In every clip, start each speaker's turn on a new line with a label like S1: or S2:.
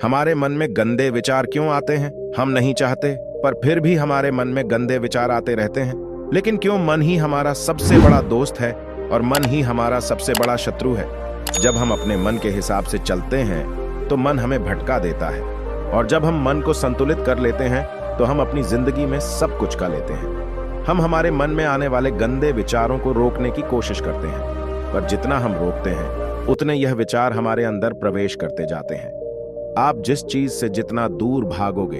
S1: हमारे मन में गंदे विचार क्यों आते हैं? हम नहीं चाहते, पर फिर भी हमारे मन में गंदे विचार आते रहते हैं। लेकिन क्यों मन ही हमारा सबसे बड़ा दोस्त है और मन ही हमारा सबसे बड़ा शत्रु है? जब हम अपने मन के हिसाब से चलते हैं तो मन हमें भटका देता है, और जब हम मन को संतुलित कर लेते हैं तो हम अपनी जिंदगी में सब कुछ का लेते हैं। हम हमारे मन में आने वाले गंदे विचारों को रोकने की कोशिश करते हैं, पर जितना हम रोकते हैं उतने यह विचार हमारे अंदर प्रवेश करते जाते हैं। आप जिस चीज से जितना दूर भागोगे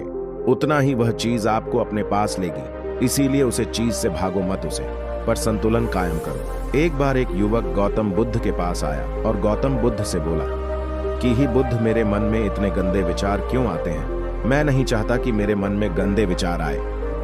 S1: उतना ही वह चीज आपको अपने पास लेगी। इसीलिए उसे चीज से भागो मत, उसे पर संतुलन कायम करो। एक बार एक युवक गौतम बुद्ध के पास आया और गौतम बुद्ध से बोला कि ही बुद्ध, मेरे मन में इतने गंदे विचार क्यों आते हैं? मैं नहीं चाहता कि मेरे मन में गंदे विचार आए,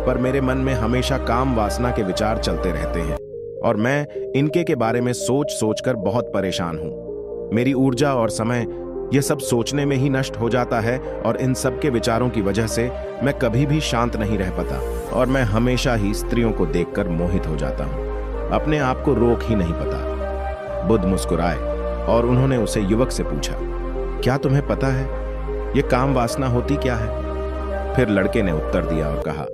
S1: पर मेरे मन में हमेशा काम वासना के विचार चलते रहते हैं और मैं इनके के बारे में सोच सोचकर बहुत परेशान हूँ। मेरी ऊर्जा और समय यह सब सोचने में ही नष्ट हो जाता है, और इन सब के विचारों की वजह से मैं कभी भी शांत नहीं रह पाता और मैं हमेशा ही स्त्रियों को देखकर मोहित हो जाता हूँ। अपने आप को रोक ही नहीं पाता। बुद्ध मुस्कुराए और उन्होंने उसे युवक से पूछा, क्या तुम्हें पता है ये काम वासना होती क्या है? फिर लड़के ने उत्तर दिया और कहा,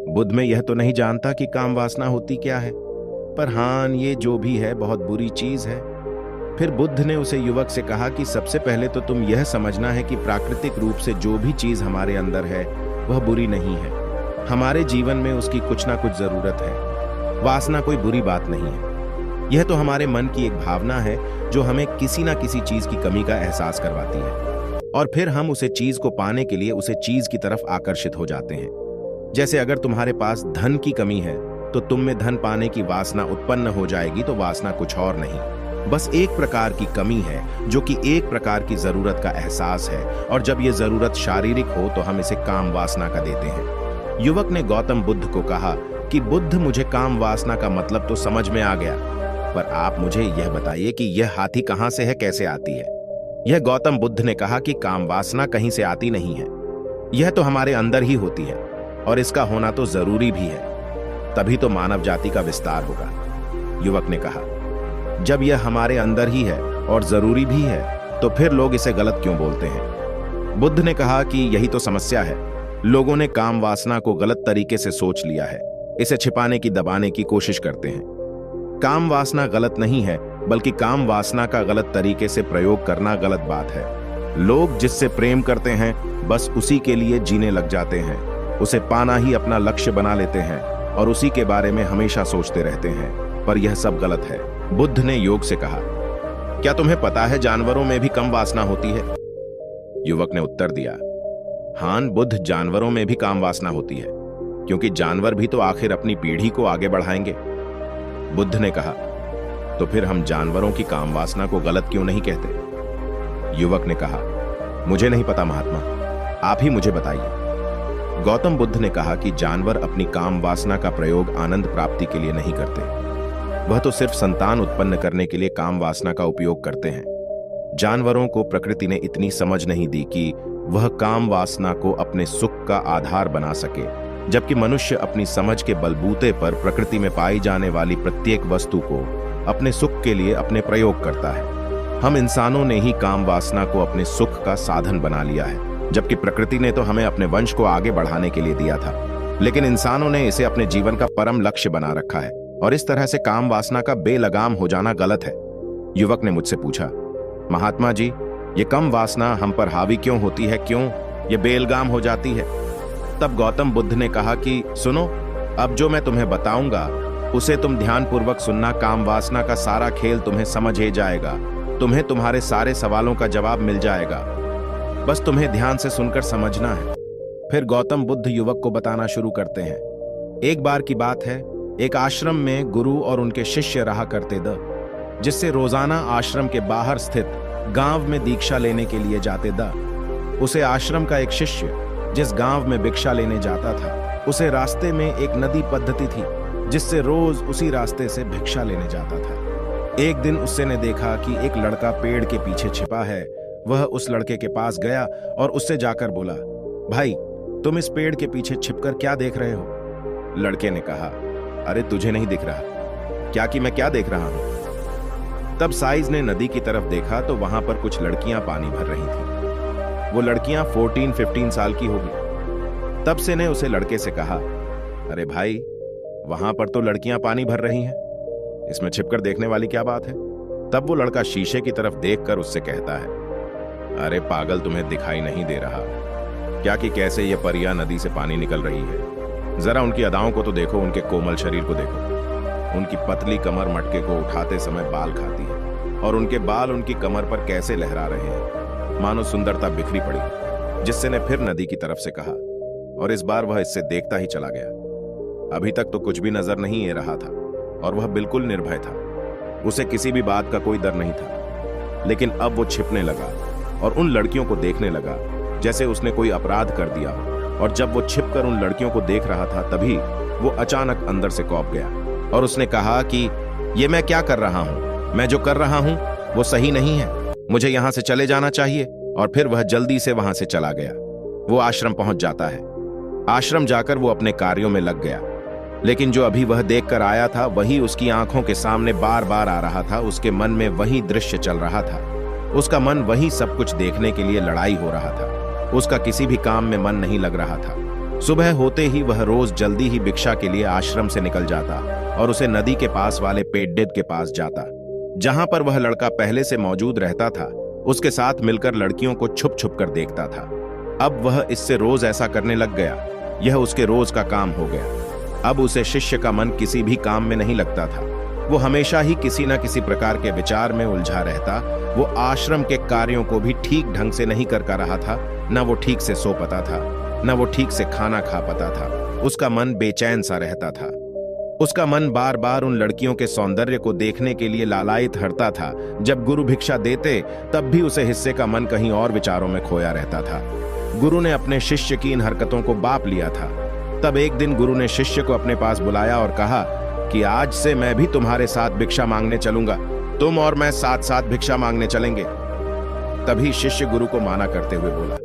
S1: बुद्ध, मैं यह तो नहीं जानता कि काम वासना होती क्या है, पर हाँ, ये जो भी है बहुत बुरी चीज है। फिर बुद्ध ने उसे युवक से कहा कि सबसे पहले तो तुम यह समझना है कि प्राकृतिक रूप से जो भी चीज हमारे अंदर है वह बुरी नहीं है। हमारे जीवन में उसकी कुछ ना कुछ जरूरत है। वासना कोई बुरी बात नहीं है। यह तो हमारे मन की एक भावना है जो हमें किसी ना किसी चीज की कमी का एहसास करवाती है, और फिर हम उसे चीज को पाने के लिए उसे चीज की तरफ आकर्षित हो जाते हैं। जैसे अगर तुम्हारे पास धन की कमी है तो तुम में धन पाने की वासना उत्पन्न हो जाएगी। तो वासना कुछ और नहीं, बस एक प्रकार की कमी है जो कि एक प्रकार की जरूरत का एहसास है, और जब यह जरूरत शारीरिक हो तो हम इसे काम वासना का देते हैं। युवक ने गौतम बुद्ध को कहा कि बुद्ध, मुझे काम वासना का मतलब तो समझ में आ गया, पर आप मुझे यह बताइए कि यह हाथी कहां से है, कैसे आती है? यह गौतम बुद्ध ने कहा कि काम वासना कहीं से आती नहीं है, यह तो हमारे अंदर ही होती है, और इसका होना तो जरूरी भी है, तभी तो मानव जाति का विस्तार होगा। युवक ने कहा, जब यह हमारे अंदर ही है और जरूरी भी है तो फिर लोग इसे गलत क्यों बोलते हैं? बुद्ध ने कहा कि यही तो समस्या है। लोगों ने काम वासना को गलत तरीके से सोच लिया है, इसे छिपाने की, दबाने की कोशिश करते हैं। काम वासना गलत नहीं है, बल्कि काम वासना का गलत तरीके से प्रयोग करना गलत बात है। लोग जिससे प्रेम करते हैं बस उसी के लिए जीने लग जाते हैं, उसे पाना ही अपना लक्ष्य बना लेते हैं और उसी के बारे में हमेशा सोचते रहते हैं, पर यह सब गलत है। बुद्ध ने योग से कहा, क्या तुम्हें पता है जानवरों में भी कम वासना होती है? युवक ने उत्तर दिया, हाँ बुद्ध, जानवरों में भी काम वासना होती है, क्योंकि जानवर भी तो आखिर अपनी पीढ़ी को आगे बढ़ाएंगे। बुद्ध ने कहा, तो फिर हम जानवरों की काम वासना को गलत क्यों नहीं कहते? युवक ने कहा, मुझे नहीं पता महात्मा, आप ही मुझे बताइए। गौतम बुद्ध ने कहा कि जानवर अपनी काम वासना का प्रयोग आनंद प्राप्ति के लिए नहीं करते, वह तो सिर्फ संतान उत्पन्न करने के लिए काम वासना का उपयोग करते हैं। जानवरों को प्रकृति ने इतनी समझ नहीं दी कि वह काम वासना को अपने सुख का आधार बना सके, जबकि मनुष्य अपनी समझ के बलबूते पर प्रकृति में पाई जाने वाली प्रत्येक वस्तु को अपने सुख के लिए अपने प्रयोग करता है। हम इंसानों ने ही काम वासना को अपने सुख का साधन बना लिया है, जबकि प्रकृति ने तो हमें अपने वंश को आगे बढ़ाने के लिए दिया था, लेकिन इंसानों ने इसे अपने जीवन का परम लक्ष्य बना रखा है, और इस तरह से काम वासना का बेलगाम हो जाना गलत है। युवक ने मुझसे पूछा, महात्मा जी, ये कम वासना हम पर हावी क्यों होती है, क्यों ये बेलगाम हो जाती है? तब गौतम बुद्ध ने कहा कि सुनो, अब जो मैं तुम्हें बताऊंगा उसे तुम ध्यानपूर्वक सुनना। काम वासना का सारा खेल तुम्हें समझ ही जाएगा, तुम्हें तुम्हारे सारे सवालों का जवाब मिल जाएगा, बस तुम्हें ध्यान से सुनकर समझना है। फिर गौतम बुद्ध युवक को बताना शुरू करते हैं। एक बार की बात है, एक आश्रम में गुरु और उनके शिष्य रहा करते थे, जिससे रोजाना आश्रम के बाहर स्थित गांव में दीक्षा लेने के लिए जाते थे। उसे आश्रम का एक शिष्य जिस गांव में भिक्षा लेने जाता था, उसे रास्ते में एक नदी पद्धति थी जिससे रोज उसी रास्ते से भिक्षा लेने जाता था। एक दिन उससे ने देखा कि एक लड़का पेड़ के पीछे छिपा है। वह उस लड़के के पास गया और उससे जाकर बोला, भाई, तुम इस पेड़ के पीछे छिपकर क्या देख रहे हो? लड़के ने कहा, अरे तुझे नहीं दिख रहा क्या कि मैं क्या देख रहा हूं? तब साइज ने नदी की तरफ देखा तो वहां पर कुछ लड़कियां पानी भर रही थीं। वो लड़कियां 14-15 साल की होगी। तब से ने उसे लड़के से कहा, अरे भाई, वहां पर तो लड़कियां पानी भर रही हैं, इसमें छिपकर देखने वाली क्या बात है। तब वो लड़का शीशे की तरफ देखकर उससे कहता है, अरे पागल, तुम्हें दिखाई नहीं दे रहा क्या कि कैसे ये परियां नदी से पानी निकल रही है? जरा उनकी अदाओं को तो देखो, उनके कोमल शरीर को देखो। उनकी पतली कमर मटके को उठाते समय बाल खाती है और उनके बाल उनकी कमर पर कैसे लहरा रहे हैं, मानो सुंदरता बिखरी पड़ी। जिससे ने फिर नदी की तरफ से कहा और इस बार वह इससे देखता ही चला गया। अभी तक तो कुछ भी नजर नहीं आ रहा था और वह बिल्कुल निर्भय था। उसे किसी भी बात का कोई डर नहीं था। लेकिन अब वो छिपने लगा और उन लड़कियों को देखने लगा जैसे उसने कोई अपराध कर दिया हो। और जब वो छिपकर उन लड़कियों को देख रहा था तभी वो अचानक अंदर से कौंप गया और उसने कहा कि ये मैं क्या कर रहा हूं? मैं जो कर रहा हूं वो सही नहीं है, मुझे यहां से चले जाना चाहिए। और फिर वह जल्दी से वहां से चला गया। वो आश्रम पहुंच जाता है। आश्रम जाकर वो अपने कार्यों में लग गया। लेकिन जो अभी वह देखकर आया था वही उसकी आंखों के सामने बार बार आ रहा था। उसके मन में वही दृश्य चल रहा था। उसका मन वही सब कुछ देखने के लिए लड़ाई हो रहा था। उसका किसी भी काम में मन नहीं लग रहा था। सुबह होते ही वह रोज जल्दी ही भिक्षा के लिए आश्रम से निकल जाता और उसे नदी के पास वाले पेड्डिद के पास जाता, जहां पर वह लड़का पहले से मौजूद रहता था। उसके साथ मिलकर लड़कियों को छुप छुप कर देखता था। अब वह इससे रोज ऐसा करने लग गया। यह उसके रोज का काम हो गया। अब उसे शिष्य का मन किसी भी काम में नहीं लगता था। वो हमेशा ही किसी न किसी प्रकार के विचार में उलझा रहता। वो आश्रम के कार्यों को भी ठीक ढंग से नहीं कर पा रहा था। न वो ठीक से सो पाता था, न वो ठीक से खाना खा पाता था। उसका मन बेचैन सा रहता था। उसका मन बार बार उन लड़कियों के सौंदर्य को देखने के लिए लालायित हरता था। जब गुरु भिक्षा देते तब भी उसे हिस्से का मन कहीं और विचारों में खोया रहता था। गुरु ने अपने शिष्य की इन हरकतों को बाप लिया था। तब एक दिन गुरु ने शिष्य को अपने पास बुलाया और कहा कि आज से मैं भी तुम्हारे साथ भिक्षा मांगने चलूंगा। तुम और मैं साथ साथ भिक्षा मांगने चलेंगे। तभी शिष्य गुरु को माना करते हुए बोला,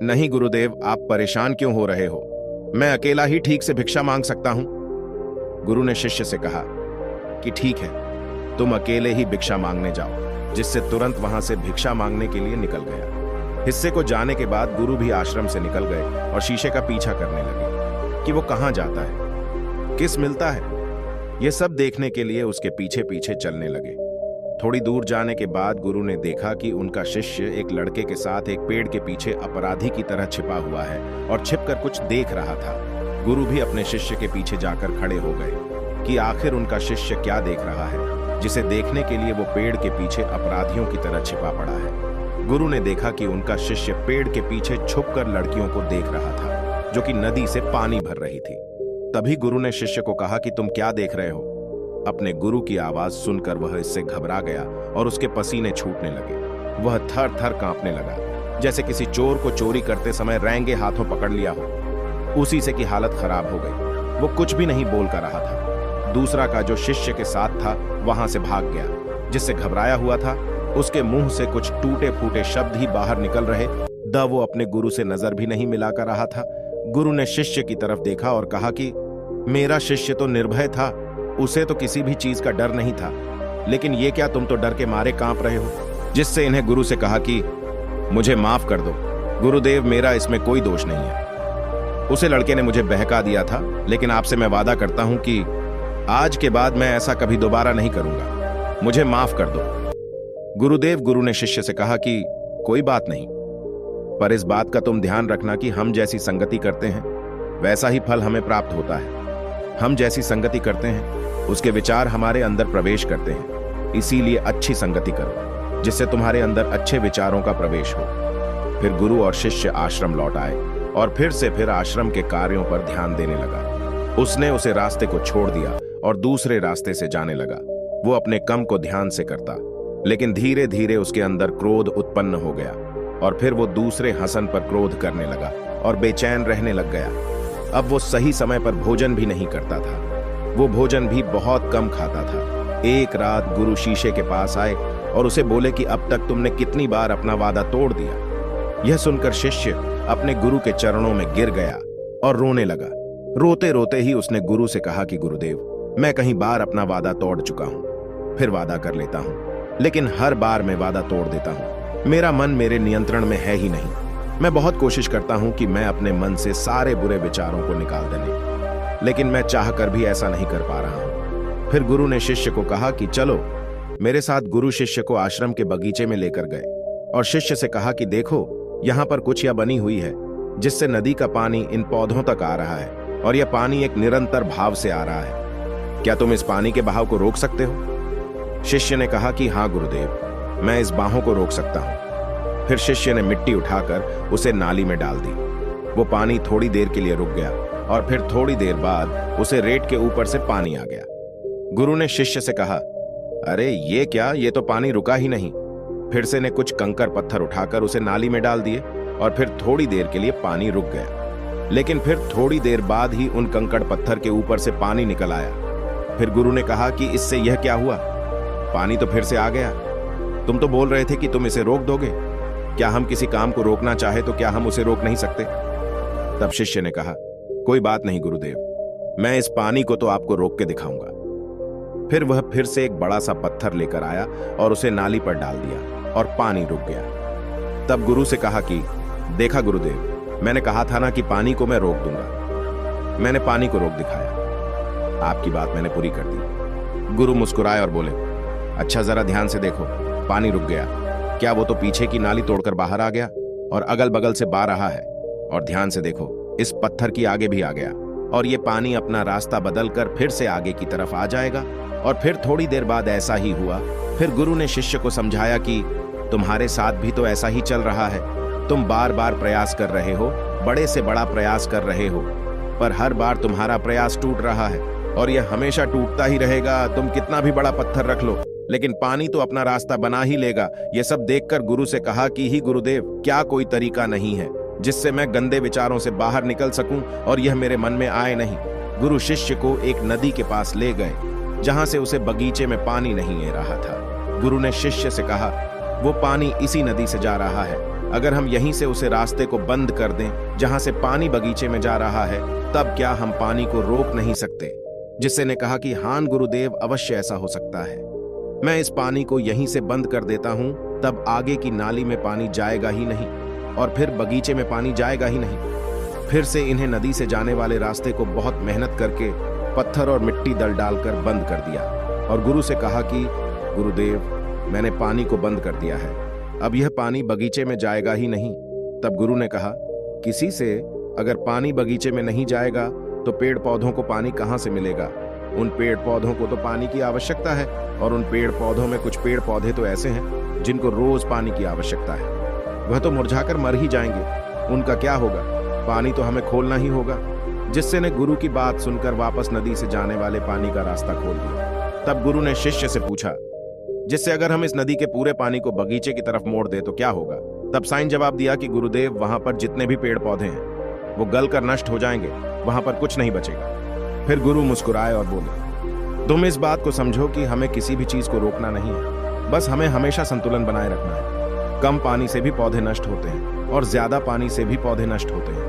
S1: नहीं गुरुदेव, आप परेशान क्यों हो रहे हो? मैं अकेला ही ठीक से भिक्षा मांग सकता हूं। गुरु ने शिष्य से कहा कि ठीक है, तुम अकेले ही भिक्षा मांगने जाओ। जिससे तुरंत वहां से भिक्षा मांगने के लिए निकल गया। हिस्से को जाने के बाद गुरु भी आश्रम से निकल गए और शीशे का पीछा करने लगे कि वो कहां जाता है, किस मिलता है। ये सब देखने के लिए उसके पीछे पीछे चलने लगे। थोड़ी दूर जाने के बाद गुरु ने देखा कि उनका शिष्य एक लड़के के साथ एक पेड़ के पीछे अपराधी की तरह छिपा हुआ है और छिपकर कुछ देख रहा था। गुरु भी अपने शिष्य के पीछे जाकर खड़े हो गए कि आखिर उनका शिष्य क्या देख रहा है, जिसे देखने के लिए वो पेड़ के पीछे अपराधियों की तरह छिपा पड़ा है। गुरु ने देखा कि उनका शिष्य पेड़ के पीछे छुपकर लड़कियों को देख रहा था, जो कि नदी से पानी भर रही थी। तभी गुरु ने शिष्य को कहा कि तुम क्या देख रहे हो? अपने गुरु की आवाज सुनकर वह इससे घबरा गया और उसके पसीने छूटने लगे। वह थर थर कांपने लगा, जैसे किसी चोर को चोरी करते समय रैंगे हाथों पकड़ लिया हो। उसी से की हालत खराब हो गई। वो कुछ भी नहीं बोल कर रहा था। दूसरा का जो शिष्य के साथ था वहां से भाग गया। जिससे घबराया हुआ था उसके मुंह से कुछ टूटे फूटे शब्द ही बाहर निकल रहे। वो अपने गुरु से नजर भी नहीं मिला कर रहा था। गुरु ने शिष्य की तरफ देखा और कहा कि मेरा शिष्य तो निर्भय था, उसे तो किसी भी चीज का डर नहीं था, लेकिन ये क्या, तुम तो डर के मारे कांप रहे हो। जिससे इन्हें गुरु से कहा कि मुझे माफ कर दो गुरुदेव, मेरा इसमें कोई दोष नहीं है। उसे लड़के ने मुझे बहका दिया था, लेकिन आपसे मैं वादा करता हूं कि आज के बाद मैं ऐसा कभी दोबारा नहीं करूंगा। मुझे माफ कर दो गुरुदेव। गुरु ने शिष्य से कहा कि कोई बात नहीं, पर इस बात का तुम ध्यान रखना कि हम जैसी संगति करते हैं वैसा ही फल हमें प्राप्त होता है। हम जैसी संगति करते हैं उसके विचार हमारे अंदर प्रवेश करते हैं। इसीलिए अच्छी संगति करो जिससे तुम्हारे अंदर अच्छे विचारों का प्रवेश हो। फिर गुरु और शिष्य आश्रम लौट आए और फिर आश्रम के कार्यों पर ध्यान देने लगा। उसने उसे रास्ते को छोड़ दिया और दूसरे रास्ते से जाने लगा। वो अपने काम को ध्यान से करता, लेकिन धीरे धीरे उसके अंदर क्रोध उत्पन्न हो गया और फिर वो दूसरे हसन पर क्रोध करने लगा और बेचैन रहने लग गया। अब वो सही समय पर भोजन भी नहीं करता था। वो भोजन भी बहुत कम खाता था। एक रात गुरु शीशे के पास आए और उसे बोले कि अब तक तुमने कितनी बार अपना वादा तोड़ दिया। यह सुनकर शिष्य अपने गुरु के चरणों में गिर गया और रोने लगा। रोते रोते ही उसने गुरु से कहा कि गुरुदेव, मैं कई बार अपना वादा तोड़ चुका हूं, फिर वादा कर लेता हूं, लेकिन हर बार मैं वादा तोड़ देता हूं। मेरा मन मेरे नियंत्रण में है ही नहीं। मैं बहुत कोशिश करता हूं कि मैं अपने मन से सारे बुरे विचारों को निकाल देने, लेकिन मैं चाहकर भी ऐसा नहीं कर पा रहा हूं। फिर गुरु ने शिष्य को कहा कि चलो मेरे साथ। गुरु शिष्य को आश्रम के बगीचे में लेकर गए और शिष्य से कहा कि देखो, यहां पर कुछिया बनी हुई है जिससे नदी का पानी इन पौधों तक आ रहा है और यह पानी एक निरंतर भाव से आ रहा है। क्या तुम इस पानी के बहाव को रोक सकते हो? शिष्य ने कहा कि हाँ गुरुदेव, मैं इस बाहों को रोक सकता हूं। फिर शिष्य ने मिट्टी उठाकर उसे नाली में डाल दी। वो पानी थोड़ी देर के लिए रुक गया और फिर थोड़ी देर बाद उसे रेत के ऊपर से पानी आ गया। गुरु ने शिष्य से कहा, अरे ये क्या, ये तो पानी रुका ही नहीं। फिर से ने कुछ कंकर पत्थर उठाकर उसे नाली में डाल दिए और फिर थोड़ी देर के लिए पानी रुक गया, लेकिन फिर थोड़ी देर बाद ही उन कंकड़ पत्थर के ऊपर से पानी निकल आया। फिर गुरु ने कहा कि इससे यह क्या हुआ, पानी तो फिर से आ गया। तुम तो बोल रहे थे कि तुम इसे रोक दोगे। क्या हम किसी काम को रोकना चाहे तो क्या हम उसे रोक नहीं सकते? तब शिष्य ने कहा, कोई बात नहीं गुरुदेव, मैं इस पानी को तो आपको रोक के दिखाऊंगा। फिर वह फिर से एक बड़ा सा पत्थर लेकर आया और उसे नाली पर डाल दिया और पानी रुक गया। तब गुरु से कहा कि देखा गुरुदेव, मैंने कहा था ना कि पानी को मैं रोक दूंगा। मैंने पानी को रोक दिखाया। आपकी बात मैंने पूरी कर दी। गुरु मुस्कुराए और बोले, अच्छा जरा ध्यान से देखो, पानी रुक गया। क्या वो तो पीछे की नाली तोड़कर बाहर आ गया और अगल बगल से बह रहा है? और ध्यान से देखो, इस पत्थर की आगे भी आ गया और ये पानी अपना रास्ता बदलकर फिर से आगे की तरफ आ जाएगा। और फिर थोड़ी देर बाद ऐसा ही हुआ। फिर गुरु ने शिष्य को समझाया कि तुम्हारे साथ भी तो ऐसा ही चल रहा है। तुम बार बार प्रयास कर रहे हो, बड़े से बड़ा प्रयास कर रहे हो, पर हर बार तुम्हारा प्रयास टूट रहा है और यह हमेशा टूटता ही रहेगा। तुम कितना भी बड़ा पत्थर रख लो, लेकिन पानी तो अपना रास्ता बना ही लेगा। यह सब देखकर गुरु से कहा कि ही गुरुदेव, क्या कोई तरीका नहीं है जिससे मैं गंदे विचारों से बाहर निकल सकूं और यह मेरे मन में आए नहीं? गुरु शिष्य को एक नदी के पास ले गए जहां से उसे बगीचे में पानी नहीं आ रहा था। गुरु ने शिष्य से कहा, वो पानी इसी नदी से जा रहा है। अगर हम यहीं से उसे रास्ते को बंद कर दें जहां से पानी बगीचे में जा रहा है, तब क्या हम पानी को रोक नहीं सकते? जिससे ने कहा कि हाँ गुरुदेव, अवश्य ऐसा हो सकता है। मैं इस पानी को यहीं से बंद कर देता हूं, तब आगे की नाली में पानी जाएगा ही नहीं और फिर बगीचे में पानी जाएगा ही नहीं। फिर से इन्हें नदी से जाने वाले रास्ते को बहुत मेहनत करके पत्थर और मिट्टी दल डालकर बंद कर दिया और गुरु से कहा कि गुरुदेव, मैंने पानी को बंद कर दिया है, अब यह पानी बगीचे में जाएगा ही नहीं। तब गुरु ने कहा, किसी से अगर पानी बगीचे में नहीं जाएगा तो पेड़ पौधों को पानी कहां से मिलेगा? उन पेड़ पौधों को तो पानी की आवश्यकता है और उन पेड़ पौधों में कुछ पेड़ पौधे तो ऐसे हैं जिनको रोज पानी की आवश्यकता है। वह तो मुरझाकर मर ही जाएंगे, उनका क्या होगा? पानी तो हमें खोलना ही होगा। जिससे ने गुरु की बात सुनकर वापस नदी से जाने वाले पानी का रास्ता खोल दिया। तब गुरु ने शिष्य से पूछा, जिससे अगर हम इस नदी के पूरे पानी को बगीचे की तरफ मोड़ दे तो क्या होगा? तब साईं जवाब दिया कि गुरुदेव, वहां पर जितने भी पेड़ पौधे हैं वो गल कर नष्ट हो जाएंगे, वहां पर कुछ नहीं बचेगा। फिर गुरु मुस्कुराए और बोले, तुम इस बात को समझो कि हमें किसी भी चीज को रोकना नहीं है, बस हमें हमेशा संतुलन बनाए रखना है। कम पानी से भी पौधे नष्ट होते हैं और ज्यादा पानी से भी पौधे नष्ट होते हैं।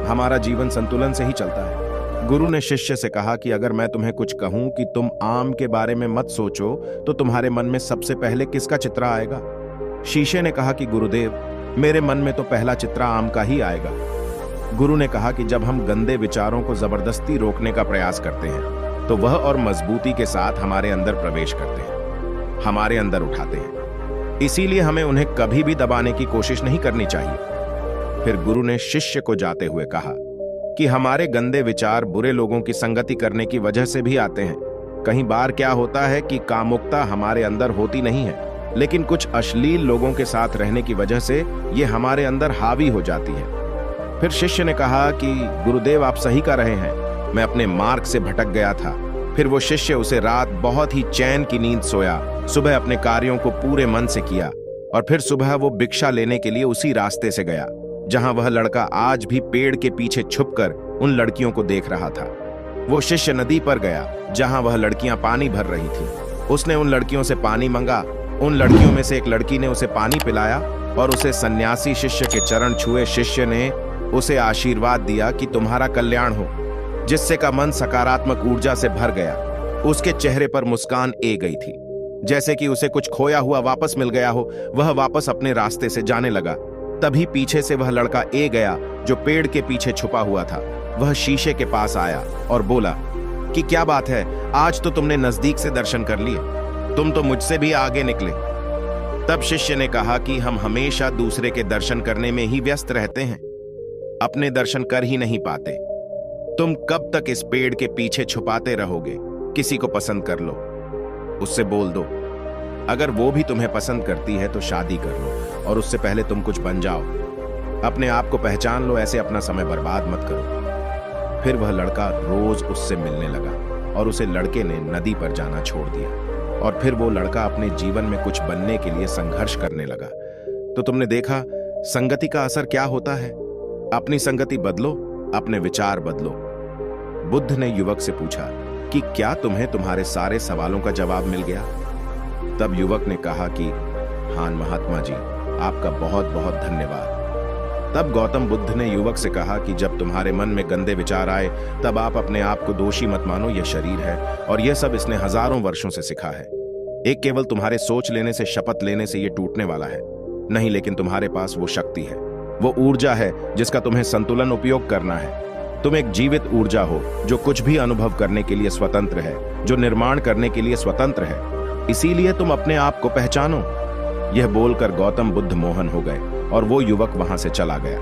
S1: हमारा जीवन संतुलन से ही चलता है। गुरु ने शिष्य से कहा कि अगर मैं तुम्हें कुछ कहूं कि तुम आम के बारे में मत सोचो, तो तुम्हारे मन में सबसे पहले किसका चित्र आएगा? शीशे ने कहा कि गुरुदेव, मेरे मन में तो पहला चित्र आम का ही आएगा। गुरु ने कहा कि जब हम गंदे विचारों को जबरदस्ती रोकने का प्रयास करते हैं तो वह और मजबूती के साथ हमारे अंदर प्रवेश करते हैं, हमारे अंदर उठाते हैं। इसीलिए हमें उन्हें कभी भी दबाने की कोशिश नहीं करनी चाहिए। फिर गुरु ने शिष्य को जाते हुए कहा कि हमारे गंदे विचार बुरे लोगों की संगति करने की वजह से भी आते हैं। कहीं बार क्या होता है कि कामुकता हमारे अंदर होती नहीं है, लेकिन कुछ अश्लील लोगों के साथ रहने की वजह से ये हमारे अंदर हावी हो जाती है। फिर शिष्य ने कहा कि गुरुदेव, आप सही कह रहे हैं, मैं अपने मार्ग से भटक गया था। फिर वो शिष्य उसे रात बहुत ही चैन की नींद सोया, सुबह अपने कार्यों को पूरे मन से किया और फिर सुबह वो भिक्षा लेने के लिए उसी रास्ते से गया जहां वह लड़का आज भी पेड़ के पीछे छुपकर उन लड़कियों को देख रहा था। वो शिष्य नदी पर गया जहां वह लड़कियां पानी भर रही थीं। उसने उन लड़कियों से पानी मांगा। उन लड़कियों में से एक लड़की ने उसे पानी पिलाया और उसे सन्यासी शिष्य के चरण छुए। शिष्य ने उसे आशीर्वाद दिया कि तुम्हारा कल्याण हो, जिससे का मन सकारात्मक ऊर्जा से भर गया। उसके चेहरे पर मुस्कान ए गई थी, जैसे कि उसे कुछ खोया हुआ वापस मिल गया हो। वह वापस अपने रास्ते से जाने लगा। तभी पीछे से वह लड़का ए गया जो पेड़ के पीछे छुपा हुआ था। वह शीशे के पास आया और बोला कि क्या बात है, आज तो तुमने नजदीक से दर्शन कर लिए, तुम तो मुझसे भी आगे निकले। तब शिष्य ने कहा कि हम हमेशा दूसरे के दर्शन करने में ही व्यस्त रहते हैं, अपने दर्शन कर ही नहीं पाते। तुम कब तक इस पेड़ के पीछे छुपाते रहोगे? किसी को पसंद कर लो, उससे बोल दो। अगर वो भी तुम्हें पसंद करती है तो शादी कर लो, और उससे पहले तुम कुछ बन जाओ। अपने आप को पहचान लो, ऐसे अपना समय बर्बाद मत करो। फिर वह लड़का रोज उससे मिलने लगा और उसे लड़के ने नदी पर जाना छोड़ दिया। और फिर वो लड़का अपने जीवन में कुछ बनने के लिए संघर्ष करने लगा। तो तुमने देखा संगति का असर क्या होता है। अपनी संगति बदलो, अपने विचार बदलो। बुद्ध ने युवक से पूछा कि क्या तुम्हें तुम्हारे सारे सवालों का जवाब मिल गया? तब युवक ने कहा कि हाँ महात्मा जी, आपका बहुत बहुत धन्यवाद। तब गौतम बुद्ध ने युवक से कहा कि जब तुम्हारे मन में गंदे विचार आए तब आप अपने आप को दोषी मत मानो। यह शरीर है और यह सब इसने हजारों वर्षों से सिखा है। एक केवल तुम्हारे सोच लेने से, शपथ लेने से यह टूटने वाला है नहीं, लेकिन तुम्हारे पास वो शक्ति है, वो ऊर्जा है जिसका तुम्हें संतुलन उपयोग करना है। तुम एक जीवित ऊर्जा हो जो कुछ भी अनुभव करने के लिए स्वतंत्र है, जो निर्माण करने के लिए स्वतंत्र है। इसीलिए तुम अपने आप को पहचानो। यह बोलकर गौतम बुद्ध मोहन हो गए और वो युवक वहां से चला गया।